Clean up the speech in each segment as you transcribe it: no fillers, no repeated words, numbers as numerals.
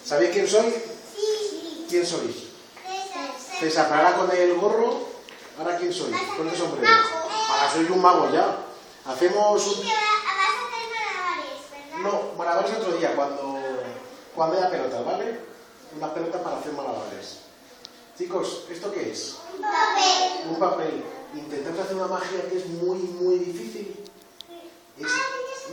¿Sabéis quién soy? Sí. ¿Quién sois? César. César, ahora con el gorro, ¿ahora quién soy? Con el sombrero. Mago. Ahora soy un mago ya. Hacemos Y un... que vas a hacer malabares, ¿verdad? No, malabares otro día, cuando haya pelotas, ¿vale? Unas pelotas para hacer malabares. Chicos, ¿esto qué es? Un papel. Un papel. Intentamos hacer una magia que es muy, muy difícil. Es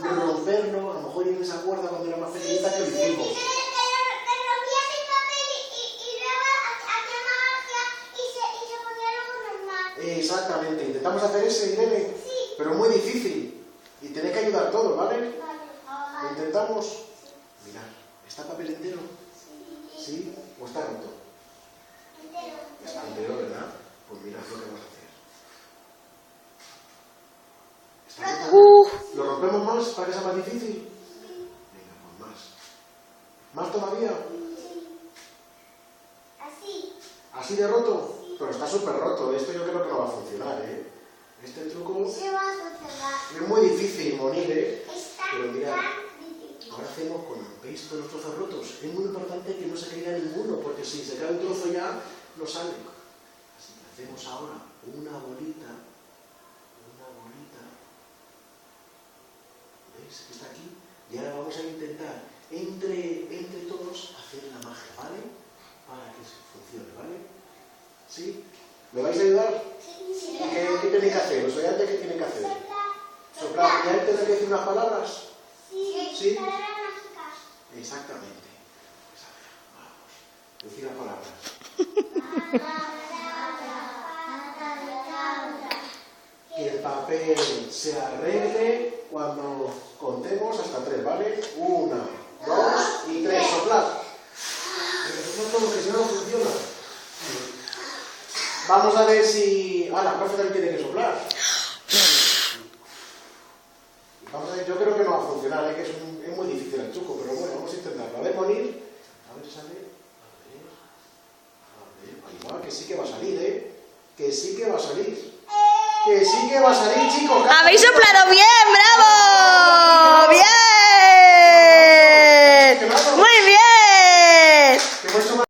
romperlo, a lo mejor en esa cuerda cuando era más pequeñita que lo hicimos. Te rompías el papel y luego hacía magia y se ponía luego normal. Exactamente, intentamos hacer ese, Irene, Sí. pero es muy difícil. Y tenéis que ayudar todos, ¿vale? Vale. ¿Lo intentamos? Mirad, ¿está el papel entero? ¿Sí? ¿O está roto? Entero. Está entero, ¿verdad? Pues mirad lo que vamos a hacer. ¿Está roto? ¿Lo rompemos más para que sea más difícil? Venga, pues más. ¿Más todavía? Así. ¿Así de roto? Pero está súper roto. Esto yo creo que no va a funcionar, ¿eh? Este truco Se va a funcionar. es muy difícil, Monir, ¿eh? Está Pero mirad, tan difícil. ahora hacemos con, ¿veis todos los trozos rotos? Es muy importante que no se caiga ninguno, porque si se cae un trozo ya, no sale. Así que hacemos ahora una bolita. ¿Veis que está aquí? Y ahora vamos a intentar, entre todos, hacer la magia, ¿vale? Para que funcione, ¿vale? ¿Sí? ¿Me vais a ayudar? Sí. ¿Qué tenéis que hacer? ¿Os oyentes qué tienen que hacer? Soplar. ¿Y ahí tenéis que decir unas palabras? Sí. Palabras mágicas. Exactamente. Pues a ver, vamos. Decir las palabras. Que el papel se arregle cuando contemos hasta 3, ¿vale? 1, 2 y 3. Soplar. Pero no todo, que si no, no funciona. Vamos a ver si... Ah, la profe también tiene que soplar. Vamos a ver, yo creo que no va a funcionar, ¿eh? Que es muy difícil el truco, pero bueno, vamos a intentarlo. A ver, Monir. A ver, sale. A ver. Igual, que sí que va a salir, ¿eh? Que sí que va a salir. Que sí que va a salir, chicos. ¡Habéis soplado bien!